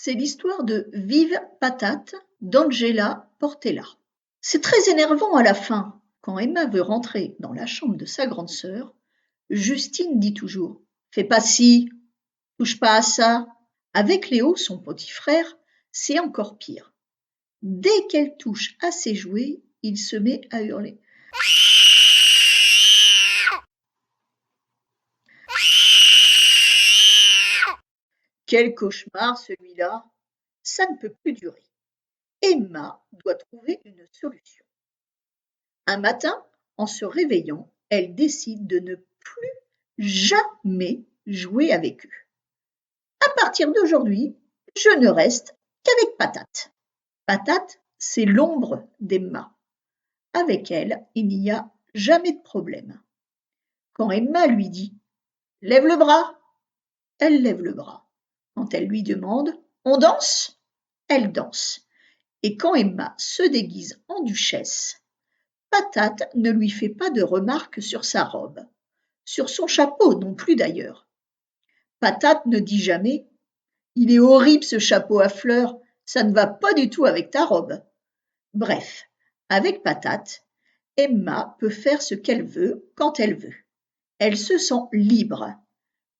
C'est l'histoire de Vive Patate d'Angela Portela. C'est très énervant à la fin. Quand Emma veut rentrer dans la chambre de sa grande sœur, Justine dit toujours « Fais pas ci, touche pas à ça ». Avec Léo, son petit frère, c'est encore pire. Dès qu'elle touche à ses jouets, il se met à hurler. Quel cauchemar celui-là! Ça ne peut plus durer. Emma doit trouver une solution. Un matin, en se réveillant, elle décide de ne plus jamais jouer avec eux. À partir d'aujourd'hui, je ne reste qu'avec Patate. Patate, c'est l'ombre d'Emma. Avec elle, il n'y a jamais de problème. Quand Emma lui dit « Lève le bras », elle lève le bras. Quand elle lui demande « On danse », elle danse. Et quand Emma se déguise en duchesse, Patate ne lui fait pas de remarques sur sa robe, sur son chapeau non plus d'ailleurs. Patate ne dit jamais « Il est horrible ce chapeau à fleurs, ça ne va pas du tout avec ta robe ». Bref, avec Patate, Emma peut faire ce qu'elle veut quand elle veut. Elle se sent libre,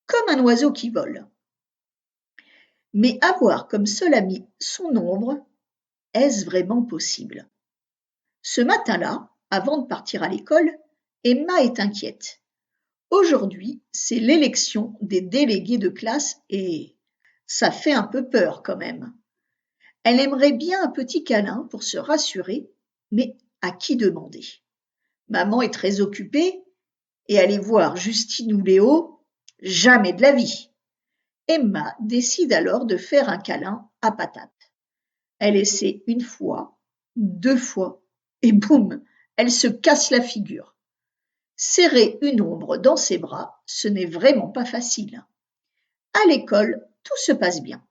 comme un oiseau qui vole. Mais avoir comme seul ami son ombre, est-ce vraiment possible? Ce matin-là, avant de partir à l'école, Emma est inquiète. Aujourd'hui, c'est l'élection des délégués de classe et ça fait un peu peur quand même. Elle aimerait bien un petit câlin pour se rassurer, mais à qui demander? Maman est très occupée et aller voir Justine ou Léo, jamais de la vie. Emma décide alors de faire un câlin à Patate. Elle essaie une fois, 2 fois, et boum, elle se casse la figure. Serrer une ombre dans ses bras, ce n'est vraiment pas facile. À l'école, tout se passe bien.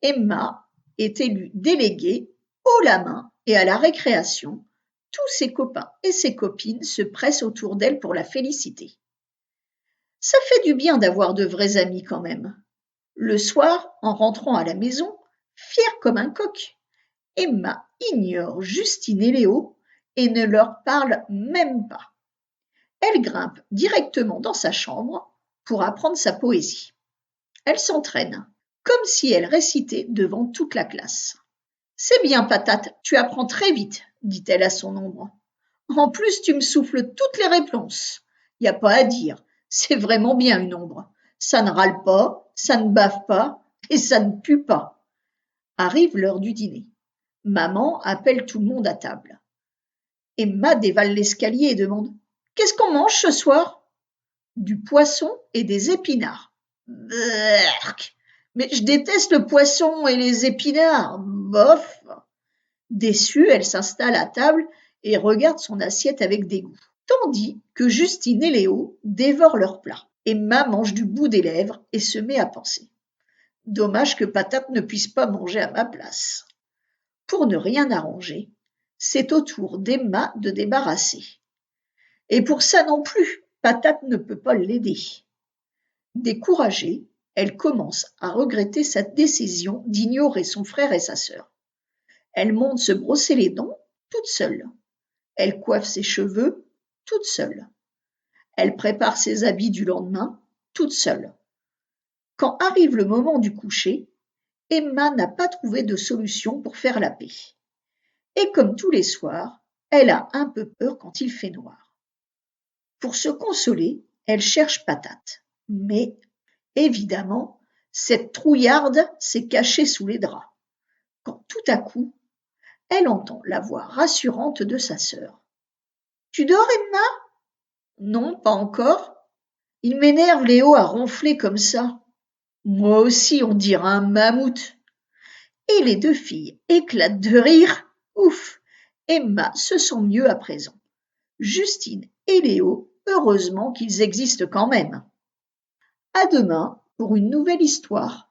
Emma est élue déléguée haut la main et à la récréation, tous ses copains et ses copines se pressent autour d'elle pour la féliciter. Ça fait du bien d'avoir de vrais amis quand même. Le soir, en rentrant à la maison, fière comme un coq, Emma ignore Justine et Léo et ne leur parle même pas. Elle grimpe directement dans sa chambre pour apprendre sa poésie. Elle s'entraîne, comme si elle récitait devant toute la classe. « C'est bien, Patate, tu apprends très vite, » dit-elle à son ombre. « En plus, tu me souffles toutes les réponses. Y a pas à dire, c'est vraiment bien une ombre. Ça ne râle pas, ça ne bave pas et ça ne pue pas. » Arrive l'heure du dîner. Maman appelle tout le monde à table. Emma dévale l'escalier et demande « Qu'est-ce qu'on mange ce soir ?» Du poisson et des épinards. Berk ! Mais je déteste le poisson et les épinards. Bof. Déçue, elle s'installe à table et regarde son assiette avec dégoût. Tandis que Justine et Léo dévorent leur plat. Emma mange du bout des lèvres et se met à penser. Dommage que Patate ne puisse pas manger à ma place. Pour ne rien arranger, c'est au tour d'Emma de débarrasser. Et pour ça non plus, Patate ne peut pas l'aider. Découragée, elle commence à regretter sa décision d'ignorer son frère et sa sœur. Elle monte se brosser les dents toute seule. Elle coiffe ses cheveux toute seule. Elle prépare ses habits du lendemain toute seule. Quand arrive le moment du coucher, Emma n'a pas trouvé de solution pour faire la paix. Et comme tous les soirs, elle a un peu peur quand il fait noir. Pour se consoler, elle cherche Patate. Mais, évidemment, cette trouillarde s'est cachée sous les draps. Quand tout à coup, elle entend la voix rassurante de sa sœur. « Tu dors, Emma ?»« Non, pas encore. Il m'énerve Léo à ronfler comme ça. Moi aussi, on dirait un mammouth. » Et les 2 filles éclatent de rire. Ouf, Emma se sent mieux à présent. Justine et Léo, heureusement qu'ils existent quand même. À demain pour une nouvelle histoire.